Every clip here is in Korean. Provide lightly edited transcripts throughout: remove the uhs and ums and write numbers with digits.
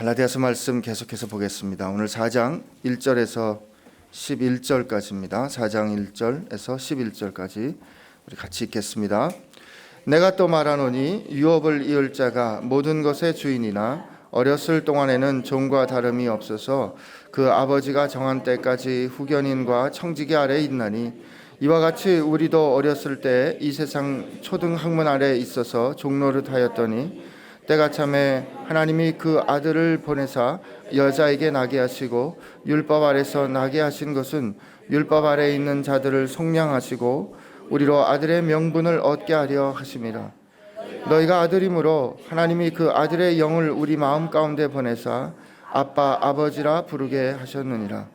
갈라디아서 말씀 계속해서 보겠습니다. 오늘 4장 1절에서 11절까지입니다. 4장 1절에서 11절까지 우리 같이 읽겠습니다. 내가 또 말하노니 유업을 이을 자가 모든 것의 주인이나 어렸을 동안에는 종과 다름이 없어서 그 아버지가 정한 때까지 후견인과 청지기 아래에 있나니 이와 같이 우리도 어렸을 때 이 세상 초등 학문 아래에 있어서 종노릇하였더니 때가 참에 하나님이 그 아들을 보내사 여자에게 나게 하시고 율법 아래서 나게 하신 것은 율법 아래에 있는 자들을 속량하시고 우리로 아들의 명분을 얻게 하려 하심이라. 너희가 아들이므로 하나님이 그 아들의 영을 우리 마음 가운데 보내사 아빠 아버지라 부르게 하셨느니라.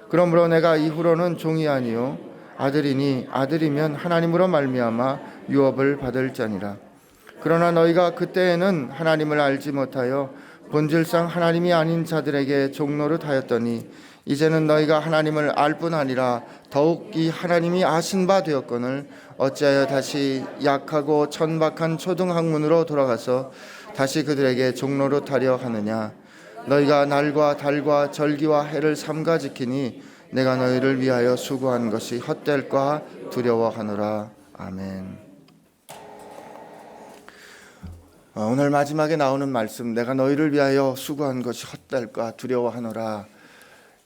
그러므로 내가 이후로는 종이 아니요 아들이니 아들이면 하나님으로 말미암아 유업을 받을 자니라. 그러나 너희가 그때에는 하나님을 알지 못하여 본질상 하나님이 아닌 자들에게 종노릇하였더니 이제는 너희가 하나님을 알 뿐 아니라 더욱 이 하나님이 아신 바 되었거늘 어찌하여 다시 약하고 천박한 초등학문으로 돌아가서 다시 그들에게 종노릇하려 하느냐. 너희가 날과 달과 절기와 해를 삼가 지키니 내가 너희를 위하여 수고한 것이 헛될까 두려워하노라. 아멘. 오늘 마지막에 나오는 말씀, 내가 너희를 위하여 수고한 것이 헛될까 두려워하노라.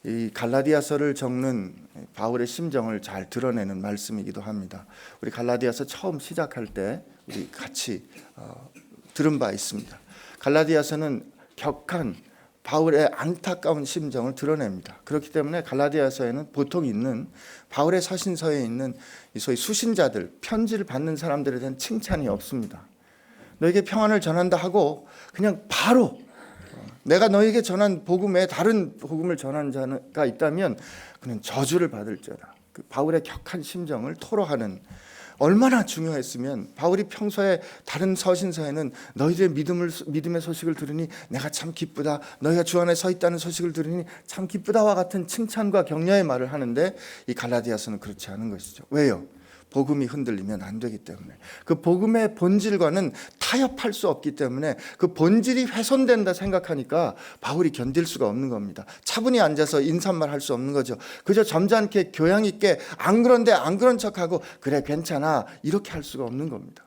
이 갈라디아서를 적는 바울의 심정을 잘 드러내는 말씀이기도 합니다. 우리 갈라디아서 처음 시작할 때 우리 같이 들은 바 있습니다. 갈라디아서는 격한 바울의 안타까운 심정을 드러냅니다. 그렇기 때문에 갈라디아서에는 보통 있는 바울의 서신서에 있는 소위 수신자들, 편지를 받는 사람들에 대한 칭찬이 없습니다. 너에게 평안을 전한다 하고 그냥 바로 내가 너에게 전한 복음에 다른 복음을 전한 자가 있다면 그는 저주를 받을지어다. 그 바울의 격한 심정을 토로하는, 얼마나 중요했으면 바울이 평소에 다른 서신서에는 너희들의 믿음의 소식을 들으니 내가 참 기쁘다, 너희가 주 안에 서 있다는 소식을 들으니 참 기쁘다와 같은 칭찬과 격려의 말을 하는데 이 갈라디아서는 그렇지 않은 것이죠. 왜요? 복음이 흔들리면 안 되기 때문에, 그 복음의 본질과는 타협할 수 없기 때문에 그 본질이 훼손된다 생각하니까 바울이 견딜 수가 없는 겁니다. 차분히 앉아서 인사말 할 수 없는 거죠. 그저 점잖게 교양 있게 안 그런데 안 그런 척하고 그래 괜찮아 이렇게 할 수가 없는 겁니다.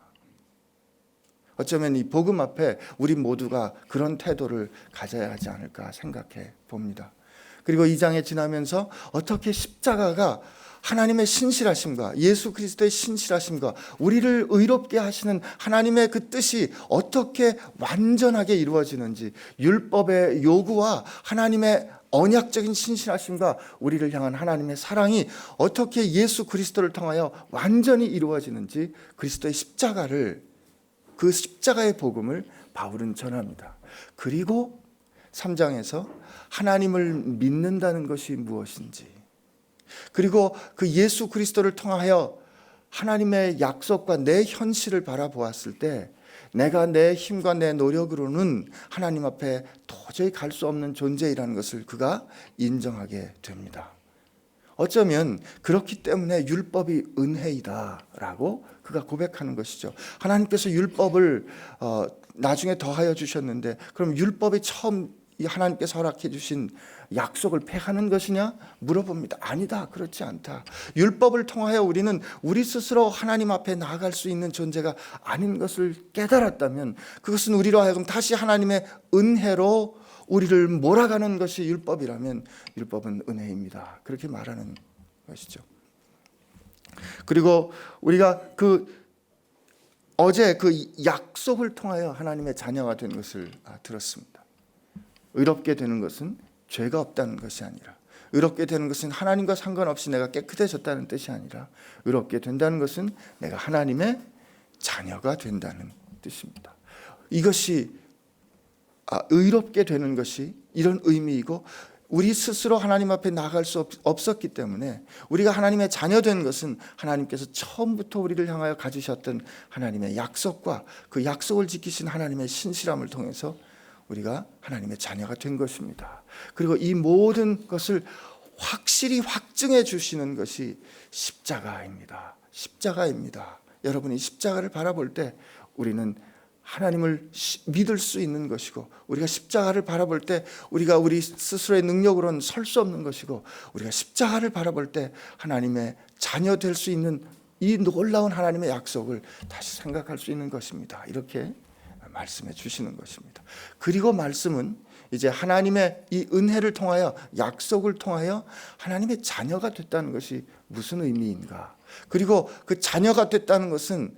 어쩌면 이 복음 앞에 우리 모두가 그런 태도를 가져야 하지 않을까 생각해 봅니다. 그리고 이 장에 지나면서 어떻게 십자가가 하나님의 신실하심과 예수 그리스도의 신실하심과 우리를 의롭게 하시는 하나님의 그 뜻이 어떻게 완전하게 이루어지는지, 율법의 요구와 하나님의 언약적인 신실하심과 우리를 향한 하나님의 사랑이 어떻게 예수 그리스도를 통하여 완전히 이루어지는지, 그리스도의 십자가를, 그 십자가의 복음을 바울은 전합니다. 그리고 3장에서 하나님을 믿는다는 것이 무엇인지, 그리고 그 예수 그리스도를 통하여 하나님의 약속과 내 현실을 바라보았을 때 내가 내 힘과 내 노력으로는 하나님 앞에 도저히 갈 수 없는 존재이라는 것을 그가 인정하게 됩니다. 어쩌면 그렇기 때문에 율법이 은혜이다라고 그가 고백하는 것이죠. 하나님께서 율법을 나중에 더하여 주셨는데 그럼 율법이 처음 하나님께서 허락해 주신 약속을 폐하는 것이냐? 물어봅니다. 아니다, 그렇지 않다. 율법을 통하여 우리는 우리 스스로 하나님 앞에 나아갈 수 있는 존재가 아닌 것을 깨달았다면 그것은 우리로 하여금 다시 하나님의 은혜로 우리를 몰아가는 것이 율법이라면 율법은 은혜입니다. 그렇게 말하는 것이죠. 그리고 우리가 어제 그 약속을 통하여 하나님의 자녀가 된 것을 들었습니다. 의롭게 되는 것은 죄가 없다는 것이 아니라, 의롭게 되는 것은 하나님과 상관없이 내가 깨끗해졌다는 뜻이 아니라, 의롭게 된다는 것은 내가 하나님의 자녀가 된다는 뜻입니다. 이것이 의롭게 되는 것이 이런 의미이고, 우리 스스로 하나님 앞에 나아갈 수 없었기 때문에 우리가 하나님의 자녀 된 것은 하나님께서 처음부터 우리를 향하여 가지셨던 하나님의 약속과 그 약속을 지키신 하나님의 신실함을 통해서 우리가 하나님의 자녀가 된 것입니다. 그리고 이 모든 것을 확실히 확증해 주시는 것이 십자가입니다. 십자가입니다. 여러분이 십자가를 바라볼 때 우리는 하나님을 믿을 수 있는 것이고, 우리가 십자가를 바라볼 때 우리가 우리 스스로의 능력으로는 설 수 없는 것이고, 우리가 십자가를 바라볼 때 하나님의 자녀 될 수 있는 이 놀라운 하나님의 약속을 다시 생각할 수 있는 것입니다. 이렇게 말씀해 주시는 것입니다. 그리고 말씀은 이제 하나님의 이 은혜를 통하여, 약속을 통하여 하나님의 자녀가 됐다는 것이 무슨 의미인가, 그리고 그 자녀가 됐다는 것은,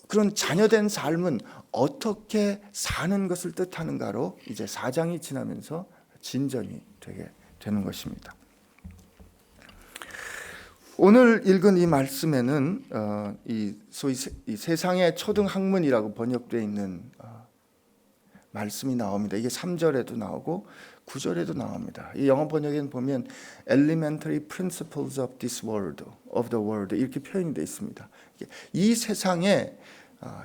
그런 자녀된 삶은 어떻게 사는 것을 뜻하는가로 이제 4장이 지나면서 진전이 되게 되는 것입니다. 오늘 읽은 이 말씀에는 이 소위 이 세상의 초등학문이라고 번역되어 있는 말씀이 나옵니다. 이게 3절에도 나오고 9절에도 나옵니다. 이 영어 번역에는 보면 elementary principles of this world, of the world 이렇게 표현이 되어 있습니다. 이 세상의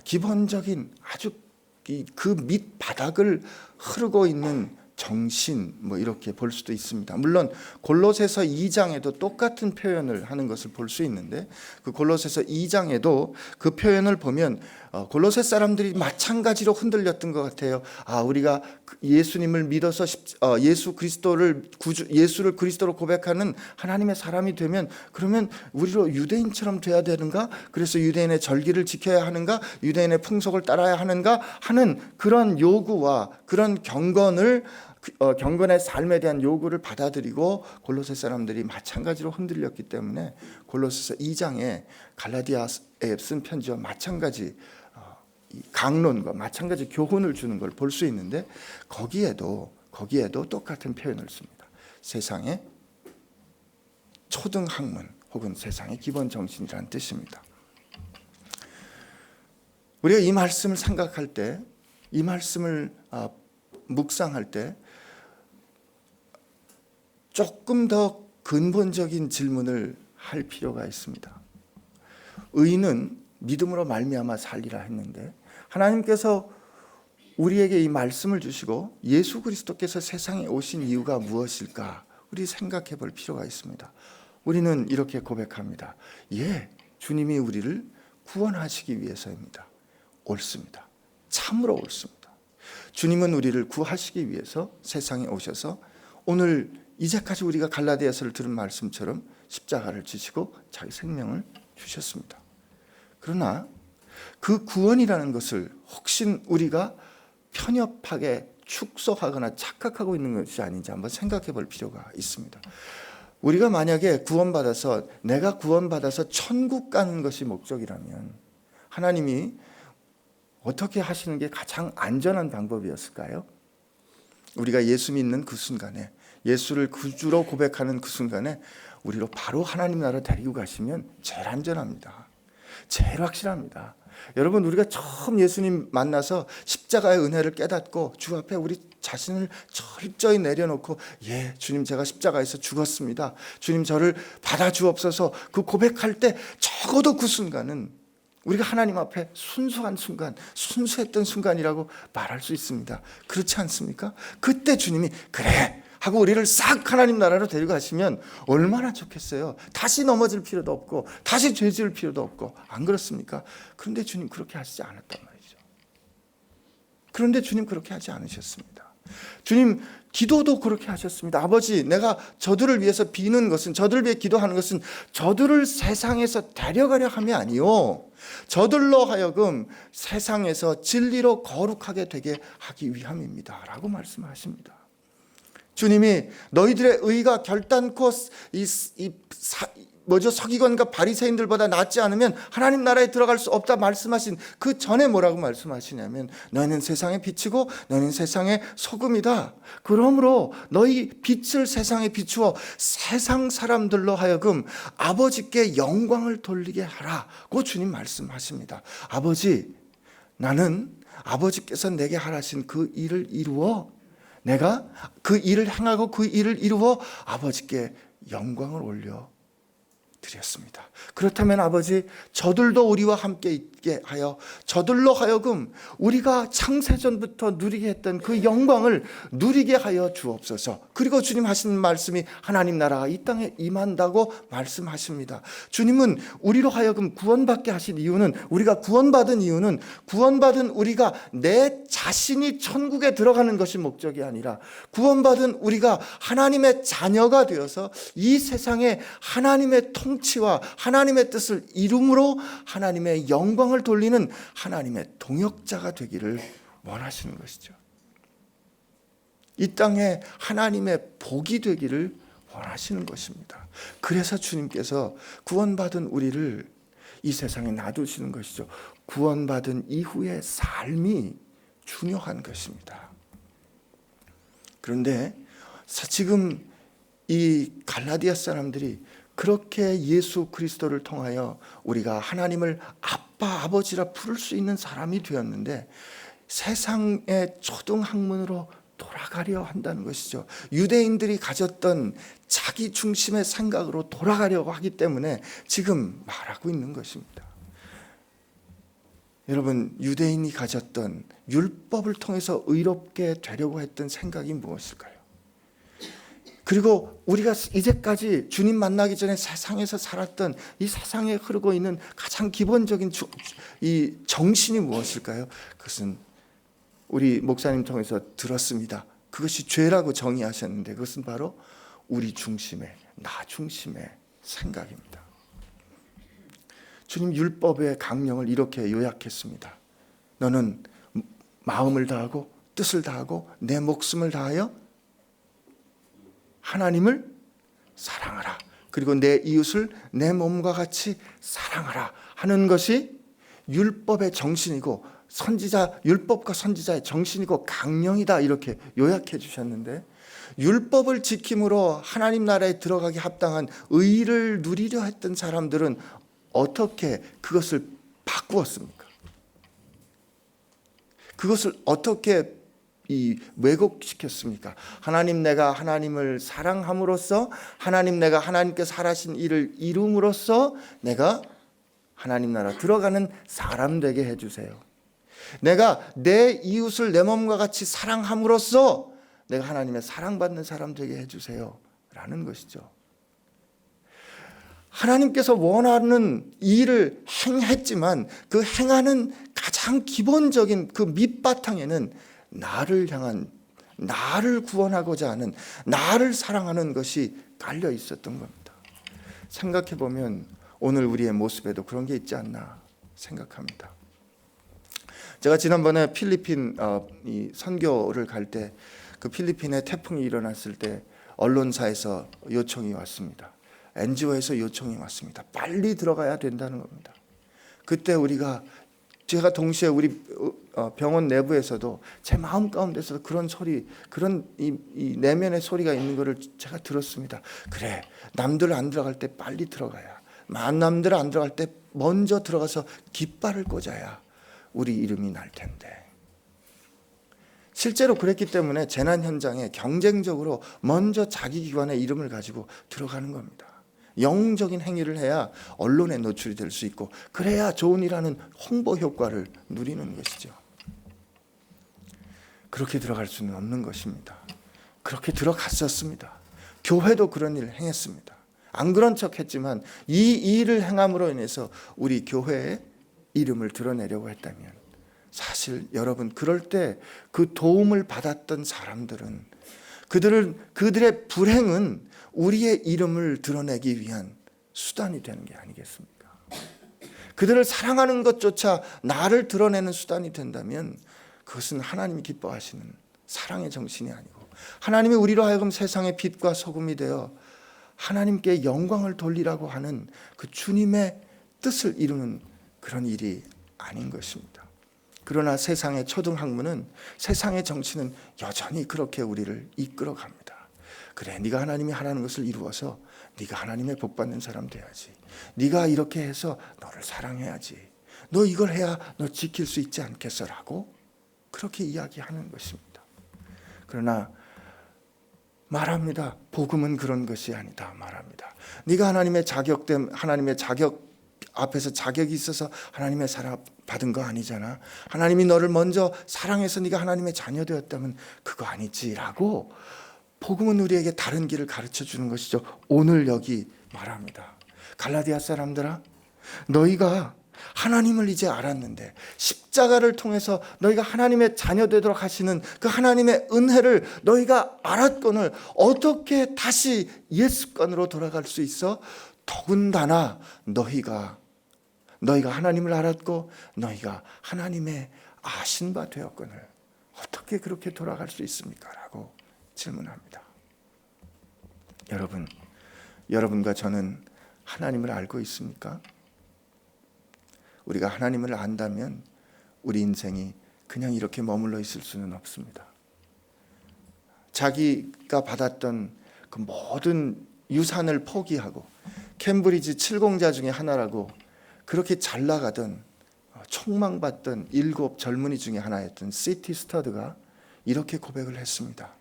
기본적인 아주 그 밑바닥을 흐르고 있는 정신, 뭐 이렇게 볼 수도 있습니다. 물론 골로새서 2장에도 똑같은 표현을 하는 것을 볼 수 있는데, 그 골로새서 2장에도 그 표현을 보면 골로새 사람들이 마찬가지로 흔들렸던 것 같아요. 우리가 예수님을 믿어서 예수를 그리스도로 고백하는 하나님의 사람이 되면, 그러면 우리로 유대인처럼 돼야 되는가? 그래서 유대인의 절기를 지켜야 하는가? 유대인의 풍속을 따라야 하는가? 하는 그런 요구와 그런 경건의 삶에 대한 요구를 받아들이고 골로새 사람들이 마찬가지로 흔들렸기 때문에 골로새서 2장에 갈라디아에 쓴 편지와 마찬가지 강론과 마찬가지 교훈을 주는 걸 볼 수 있는데, 거기에도 똑같은 표현을 씁니다. 세상의 초등학문 혹은 세상의 기본 정신이라는 뜻입니다. 우리가 이 말씀을 생각할 때, 이 말씀을 묵상할 때 조금 더 근본적인 질문을 할 필요가 있습니다. 의인은 믿음으로 말미암아 살리라 했는데, 하나님께서 우리에게 이 말씀을 주시고 예수 그리스도께서 세상에 오신 이유가 무엇일까? 우리 생각해 볼 필요가 있습니다. 우리는 이렇게 고백합니다. 주님이 우리를 구원하시기 위해서입니다. 옳습니다. 참으로 옳습니다. 주님은 우리를 구하시기 위해서 세상에 오셔서 오늘 이제까지 우리가 갈라디아서를 들은 말씀처럼 십자가를 지시고 자기 생명을 주셨습니다. 그러나 그 구원이라는 것을 혹시 우리가 편협하게 축소하거나 착각하고 있는 것이 아닌지 한번 생각해 볼 필요가 있습니다. 우리가 만약에 내가 구원받아서 천국 가는 것이 목적이라면 하나님이 어떻게 하시는 게 가장 안전한 방법이었을까요? 우리가 예수 믿는 그 순간에, 예수를 구주로 고백하는 그 순간에 우리로 바로 하나님 나라 데리고 가시면 제일 안전합니다. 제일 확실합니다. 여러분, 우리가 처음 예수님 만나서 십자가의 은혜를 깨닫고 주 앞에 우리 자신을 철저히 내려놓고, 주님 제가 십자가에서 죽었습니다. 주님 저를 받아주옵소서, 그 고백할 때 적어도 그 순간은 우리가 하나님 앞에 순수했던 순간이라고 말할 수 있습니다. 그렇지 않습니까? 그때 주님이 그래 하고 우리를 싹 하나님 나라로 데려가시면 얼마나 좋겠어요. 다시 넘어질 필요도 없고 다시 죄 지을 필요도 없고, 안 그렇습니까? 그런데 주님 그렇게 하시지 않았단 말이죠. 그런데 주님 그렇게 하지 않으셨습니다. 주님 기도도 그렇게 하셨습니다. 아버지, 내가 저들을 위해서 비는 것은, 저들을 위해 기도하는 것은 저들을 세상에서 데려가려 함이 아니요, 저들로 하여금 세상에서 진리로 거룩하게 되게 하기 위함입니다 라고 말씀하십니다. 주님이 너희들의 의가 결단코 서기관과 바리새인들보다 낫지 않으면 하나님 나라에 들어갈 수 없다 말씀하신 그 전에 뭐라고 말씀하시냐면, 너희는 세상의 빛이고 너희는 세상의 소금이다. 그러므로 너희 빛을 세상에 비추어 세상 사람들로 하여금 아버지께 영광을 돌리게 하라고 주님 말씀하십니다. 아버지, 나는 아버지께서 내게 하라신 그 일을 이루어, 내가 그 일을 행하고 그 일을 이루어 아버지께 영광을 올려 드렸습니다. 그렇다면 아버지, 저들도 우리와 함께 있게 하여 저들로 하여금 우리가 창세전부터 누리게 했던 그 영광을 누리게 하여 주옵소서. 그리고 주님 하시는 말씀이 하나님 나라가 이 땅에 임한다고 말씀하십니다. 주님은 우리로 하여금 구원받게 하신 이유는, 우리가 구원받은 이유는, 구원받은 우리가 내 자신이 천국에 들어가는 것이 목적이 아니라, 구원받은 우리가 하나님의 자녀가 되어서 이 세상에 하나님의 통치와 하나님의 뜻을 이룸으로 하나님의 영광을 돌리는 하나님의 동역자가 되기를 원하시는 것이죠. 이 땅에 하나님의 복이 되기를 원하시는 것입니다. 그래서 주님께서 구원받은 우리를 이 세상에 놔두시는 것이죠. 구원받은 이후의 삶이 중요한 것입니다. 그런데 지금 이 갈라디아 사람들이 그렇게 예수 그리스도를 통하여 우리가 하나님을 아빠, 아버지라 부를 수 있는 사람이 되었는데 세상의 초등학문으로 돌아가려 한다는 것이죠. 유대인들이 가졌던 자기 중심의 생각으로 돌아가려고 하기 때문에 지금 말하고 있는 것입니다. 여러분, 유대인이 가졌던 율법을 통해서 의롭게 되려고 했던 생각이 무엇일까요? 그리고 우리가 이제까지 주님 만나기 전에 세상에서 살았던 이 세상에 흐르고 있는 가장 기본적인 이 정신이 무엇일까요? 그것은 우리 목사님 통해서 들었습니다. 그것이 죄라고 정의하셨는데 그것은 바로 우리 중심의, 나 중심의 생각입니다. 주님 율법의 강령을 이렇게 요약했습니다. 너는 마음을 다하고 뜻을 다하고 내 목숨을 다하여 하나님을 사랑하라. 그리고 내 이웃을 내 몸과 같이 사랑하라 하는 것이 율법의 정신이고 선지자, 율법과 선지자의 정신이고 강령이다, 이렇게 요약해 주셨는데, 율법을 지킴으로 하나님 나라에 들어가기 합당한 의를 누리려 했던 사람들은 어떻게 그것을 바꾸었습니까? 그것을 어떻게 왜곡시켰습니까? 하나님, 내가 하나님을 사랑함으로써, 하나님, 내가 하나님께서 하라신 일을 이룸으로써 내가 하나님 나라 들어가는 사람 되게 해주세요. 내가 내 이웃을 내 몸과 같이 사랑함으로써 내가 하나님의 사랑받는 사람 되게 해주세요 라는 것이죠. 하나님께서 원하는 일을 행했지만 그 행하는 가장 기본적인 그 밑바탕에는 나를 향한, 나를 구원하고자 하는, 나를 사랑하는 것이 깔려 있었던 겁니다. 생각해 보면 오늘 우리의 모습에도 그런 게 있지 않나 생각합니다. 제가 지난번에 필리핀 이 선교를 갈 때 그 필리핀에 태풍이 일어났을 때 언론사에서 요청이 왔습니다. NGO에서 요청이 왔습니다. 빨리 들어가야 된다는 겁니다. 그때 제가 동시에 우리 병원 내부에서도 제 마음 가운데서 그런 소리, 그런 이 내면의 소리가 있는 것을 제가 들었습니다. 그래, 남들 안 들어갈 때 빨리 들어가야, 남들 안 들어갈 때 먼저 들어가서 깃발을 꽂아야 우리 이름이 날 텐데. 실제로 그랬기 때문에 재난 현장에 경쟁적으로 먼저 자기 기관의 이름을 가지고 들어가는 겁니다. 영웅적인 행위를 해야 언론에 노출이 될 수 있고, 그래야 좋은 일하는 홍보 효과를 누리는 것이죠. 그렇게 들어갈 수는 없는 것입니다. 그렇게 들어갔었습니다. 교회도 그런 일을 행했습니다. 안 그런 척 했지만 이 일을 행함으로 인해서 우리 교회의 이름을 드러내려고 했다면, 사실 여러분, 그럴 때 그 도움을 받았던 사람들은 그들의 불행은 우리의 이름을 드러내기 위한 수단이 되는 게 아니겠습니까? 그들을 사랑하는 것조차 나를 드러내는 수단이 된다면 그것은 하나님이 기뻐하시는 사랑의 정신이 아니고, 하나님이 우리로 하여금 세상의 빛과 소금이 되어 하나님께 영광을 돌리라고 하는 그 주님의 뜻을 이루는 그런 일이 아닌 것입니다. 그러나 세상의 초등학문은, 세상의 정치는 여전히 그렇게 우리를 이끌어갑니다. 그래, 네가 하나님이 하라는 것을 이루어서 네가 하나님의 복받는 사람 돼야지. 네가 이렇게 해서 너를 사랑해야지. 너 이걸 해야 너 지킬 수 있지 않겠어라고 그렇게 이야기하는 것입니다. 그러나 말합니다. 복음은 그런 것이 아니다 말합니다. 네가 하나님의 자격 앞에서 자격이 있어서 하나님의 사랑 받은 거 아니잖아. 하나님이 너를 먼저 사랑해서 네가 하나님의 자녀 되었다면 그거 아니지라고 복음은 우리에게 다른 길을 가르쳐 주는 것이죠. 오늘 여기 말합니다. 갈라디아 사람들아, 너희가 하나님을 이제 알았는데 십자가를 통해서 너희가 하나님의 자녀 되도록 하시는 그 하나님의 은혜를 너희가 알았거늘 어떻게 다시 옛습관으로 돌아갈 수 있어? 더군다나 너희가 하나님을 알았고 너희가 하나님의 아신 바 되었거늘 어떻게 그렇게 돌아갈 수 있습니까? 라고 질문합니다. 여러분과 저는 하나님을 알고 있습니까? 우리가 하나님을 안다면 우리 인생이 그냥 이렇게 머물러 있을 수는 없습니다. 자기가 받았던 그 모든 유산을 포기하고 캠브리지 7공자 중에 하나라고 그렇게 잘 나가던 촉망받던 7 젊은이 중에 하나였던 시티 스터드가 이렇게 고백을 했습니다.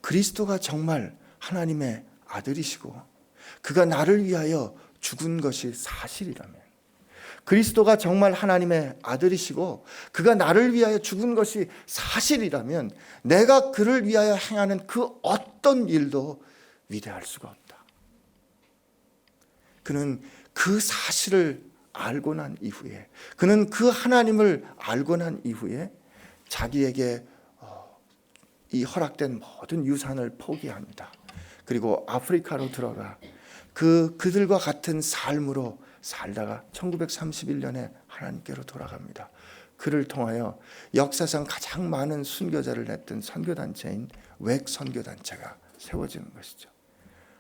그리스도가 정말 하나님의 아들이시고 그가 나를 위하여 죽은 것이 사실이라면, 그리스도가 정말 하나님의 아들이시고 그가 나를 위하여 죽은 것이 사실이라면 내가 그를 위하여 행하는 그 어떤 일도 위대할 수가 없다. 그는 그 사실을 알고 난 이후에, 그는 그 하나님을 알고 난 이후에 자기에게 이 허락된 모든 유산을 포기합니다. 그리고 아프리카로 들어가 그들과 같은 삶으로 살다가 1931년에 하나님께로 돌아갑니다. 그를 통하여 역사상 가장 많은 순교자를 냈던 선교단체인 웩 선교단체가 세워지는 것이죠.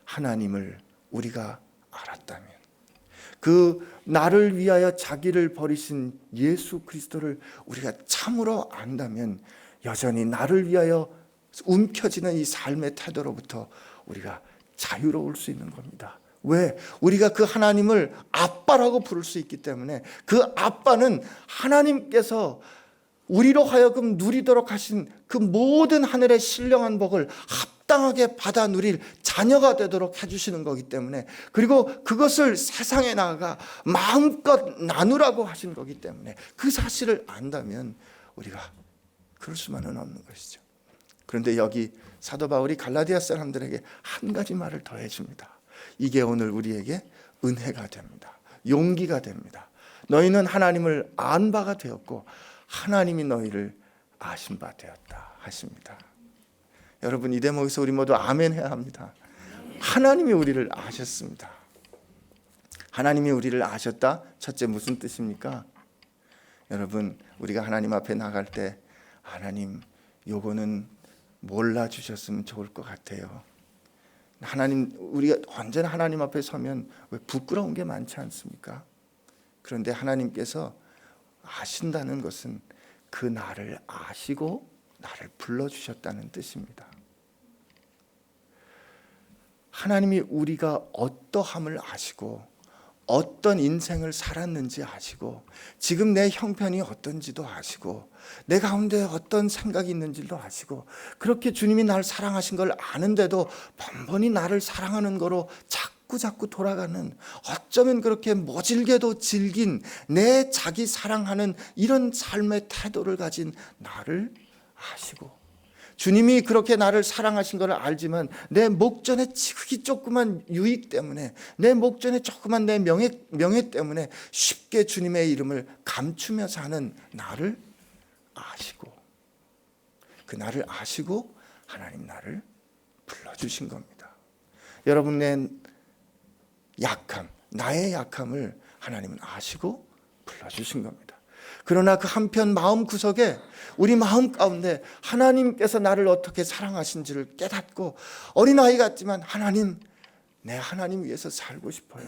하나님을 우리가 알았다면, 그 나를 위하여 자기를 버리신 예수 그리스도를 우리가 참으로 안다면 여전히 나를 위하여 움켜쥐는 이 삶의 태도로부터 우리가 자유로울 수 있는 겁니다. 왜? 우리가 그 하나님을 아빠라고 부를 수 있기 때문에, 그 아빠는 하나님께서 우리로 하여금 누리도록 하신 그 모든 하늘의 신령한 복을 합당하게 받아 누릴 자녀가 되도록 해주시는 거기 때문에, 그리고 그것을 세상에 나아가 마음껏 나누라고 하신 거기 때문에 그 사실을 안다면 우리가 그럴 수만은 없는 것이죠. 그런데 여기 사도 바울이 갈라디아 사람들에게 한 가지 말을 더해줍니다. 이게 오늘 우리에게 은혜가 됩니다. 용기가 됩니다. 너희는 하나님을 안 바가 되었고 하나님이 너희를 아신 바 되었다 하십니다. 여러분, 이 대목에서 우리 모두 아멘 해야 합니다. 하나님이 우리를 아셨습니다. 하나님이 우리를 아셨다. 첫째, 무슨 뜻입니까? 여러분, 우리가 하나님 앞에 나갈 때 하나님, 요거는 몰라주셨으면 좋을 것 같아요. 하나님, 우리가 언제나 하나님 앞에 서면 왜 부끄러운 게 많지 않습니까? 그런데 하나님께서 아신다는 것은 그 나를 아시고 나를 불러주셨다는 뜻입니다. 하나님이 우리가 어떠함을 아시고 어떤 인생을 살았는지 아시고 지금 내 형편이 어떤지도 아시고 내 가운데 어떤 생각이 있는지도 아시고, 그렇게 주님이 나를 사랑하신 걸 아는데도 번번이 나를 사랑하는 거로 자꾸 돌아가는, 어쩌면 그렇게 모질게도 질긴 내 자기 사랑하는 이런 삶의 태도를 가진 나를 아시고, 주님이 그렇게 나를 사랑하신 것을 알지만 내 목전에 지극히 조그만 유익 때문에, 내 목전에 조그만 내 명예 때문에 쉽게 주님의 이름을 감추며 사는 나를 아시고, 그 나를 아시고 하나님 나를 불러주신 겁니다. 여러분의 약함, 나의 약함을 하나님은 아시고 불러주신 겁니다. 그러나 그 한편 마음 구석에, 우리 마음 가운데 하나님께서 나를 어떻게 사랑하신지를 깨닫고 어린아이 같지만 하나님, 내 하나님 위해서 살고 싶어요.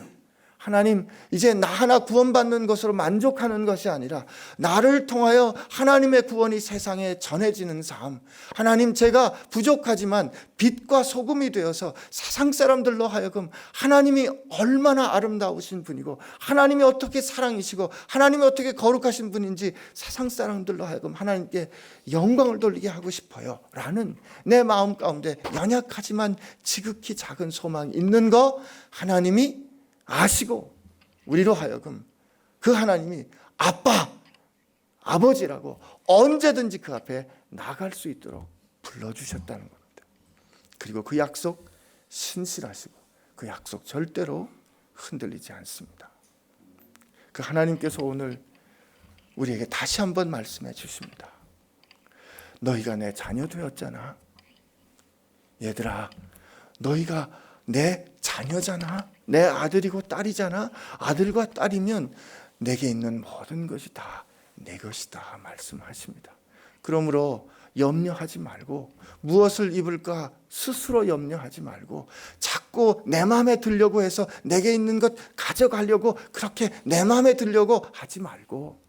하나님, 이제 나 하나 구원받는 것으로 만족하는 것이 아니라 나를 통하여 하나님의 구원이 세상에 전해지는 삶. 하나님, 제가 부족하지만 빛과 소금이 되어서 세상 사람들로 하여금 하나님이 얼마나 아름다우신 분이고 하나님이 어떻게 사랑이시고 하나님이 어떻게 거룩하신 분인지 세상 사람들로 하여금 하나님께 영광을 돌리게 하고 싶어요 라는 내 마음 가운데 연약하지만 지극히 작은 소망이 있는 거 하나님이 아시고 우리로 하여금 그 하나님이 아빠, 아버지라고 언제든지 그 앞에 나갈 수 있도록 불러주셨다는 겁니다. 그리고 그 약속 신실하시고 그 약속 절대로 흔들리지 않습니다. 그 하나님께서 오늘 우리에게 다시 한번 말씀해 주십니다. 너희가 내 자녀 되었잖아. 얘들아, 너희가 내 자녀잖아. 내 아들이고 딸이잖아. 아들과 딸이면 내게 있는 모든 것이 다 내 것이다 말씀하십니다. 그러므로 염려하지 말고 무엇을 입을까 스스로 염려하지 말고 자꾸 내 마음에 들려고 해서 내게 있는 것 가져가려고 그렇게 내 마음에 들려고 하지 말고,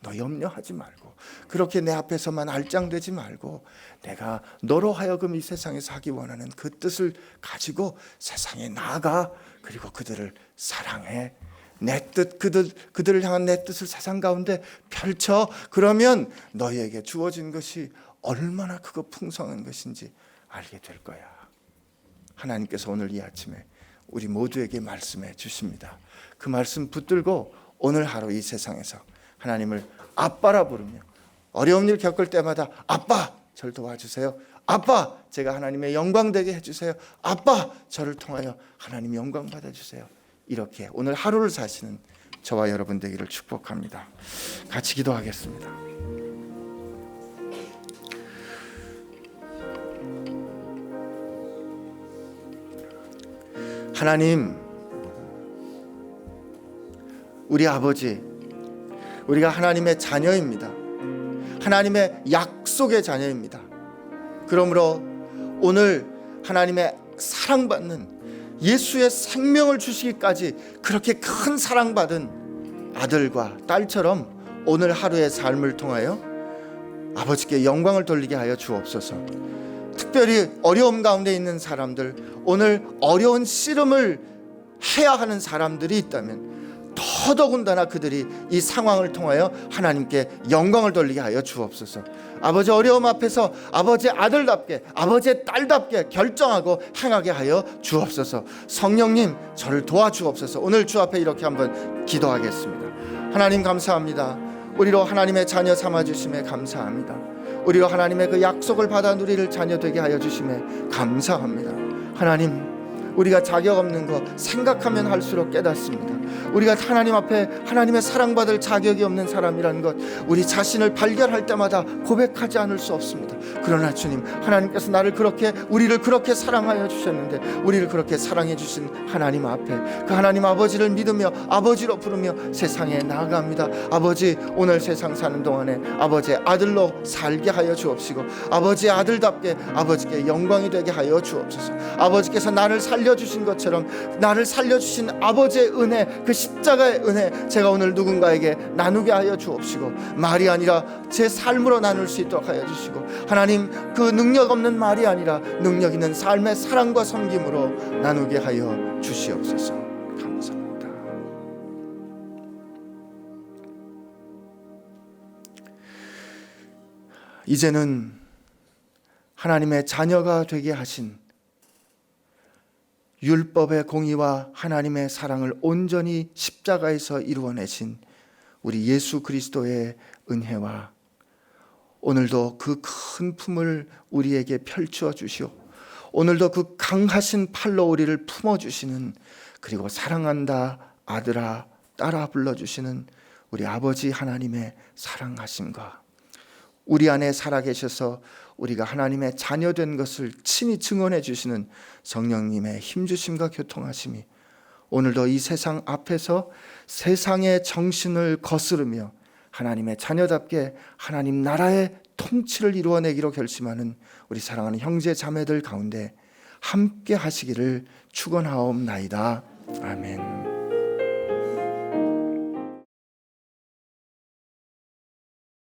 너 염려하지 말고 그렇게 내 앞에서만 알짱되지 말고 내가 너로 하여금 이 세상에서 하기 원하는 그 뜻을 가지고 세상에 나아가. 그리고 그들을 사랑해. 내 뜻, 그들을 향한 내 뜻을 세상 가운데 펼쳐. 그러면 너희에게 주어진 것이 얼마나 크고 풍성한 것인지 알게 될 거야. 하나님께서 오늘 이 아침에 우리 모두에게 말씀해 주십니다. 그 말씀 붙들고 오늘 하루 이 세상에서 하나님을 아빠라 부르며 어려운 일 겪을 때마다 아빠, 저를 도와주세요. 아빠, 제가 하나님의 영광 되게 해주세요. 아빠, 저를 통하여 하나님 영광 받아주세요. 이렇게 오늘 하루를 사시는 저와 여러분 되기를 축복합니다. 같이 기도하겠습니다. 하나님, 우리 아버지, 우리가 하나님의 자녀입니다. 하나님의 약속의 자녀입니다. 그러므로 오늘 하나님의 사랑받는 예수의 생명을 주시기까지 그렇게 큰 사랑받은 아들과 딸처럼 오늘 하루의 삶을 통하여 아버지께 영광을 돌리게 하여 주옵소서. 특별히 어려움 가운데 있는 사람들, 오늘 어려운 씨름을 해야 하는 사람들이 있다면 더더군다나 그들이 이 상황을 통하여 하나님께 영광을 돌리게 하여 주옵소서. 아버지, 어려움 앞에서 아버지의 아들답게 아버지의 딸답게 결정하고 행하게 하여 주옵소서. 성령님, 저를 도와주옵소서. 오늘 주 앞에 이렇게 한번 기도하겠습니다. 하나님, 감사합니다. 우리로 하나님의 자녀 삼아주심에 감사합니다. 우리로 하나님의 그 약속을 받아 누리를 자녀 되게 하여 주심에 감사합니다. 하나님, 우리가 자격 없는 거 생각하면 할수록 깨닫습니다. 우리가 하나님 앞에 하나님의 사랑받을 자격이 없는 사람이라는 것, 우리 자신을 발견할 때마다 고백하지 않을 수 없습니다. 그러나 주님, 하나님께서 우리를 그렇게 사랑하여 주셨는데, 우리를 그렇게 사랑해 주신 하나님 앞에 그 하나님 아버지를 믿으며 아버지로 부르며 세상에 나아갑니다. 아버지, 오늘 세상 사는 동안에 아버지의 아들로 살게 하여 주옵시고 아버지의 아들답게 아버지께 영광이 되게 하여 주옵소서. 아버지께서 나를 살려주신 것처럼 나를 살려주신 아버지의 은혜, 그 십자가의 은혜, 제가 오늘 누군가에게 나누게 하여 주옵시고 말이 아니라 제 삶으로 나눌 수 있도록 하여 주시고, 하나님, 그 능력 없는 말이 아니라 능력 있는 삶의 사랑과 섬김으로 나누게 하여 주시옵소서. 감사합니다. 이제는 하나님의 자녀가 되게 하신 율법의 공의와 하나님의 사랑을 온전히 십자가에서 이루어내신 우리 예수 그리스도의 은혜와 오늘도 그 큰 품을 우리에게 펼쳐 주시오, 오늘도 그 강하신 팔로 우리를 품어주시는, 그리고 사랑한다 아들아 딸아 불러주시는 우리 아버지 하나님의 사랑하심과 우리 안에 살아계셔서 우리가 하나님의 자녀된 것을 친히 증언해 주시는 성령님의 힘주심과 교통하심이 오늘도 이 세상 앞에서 세상의 정신을 거스르며 하나님의 자녀답게 하나님 나라의 통치를 이루어내기로 결심하는 우리 사랑하는 형제 자매들 가운데 함께 하시기를 축원하옵나이다. 아멘.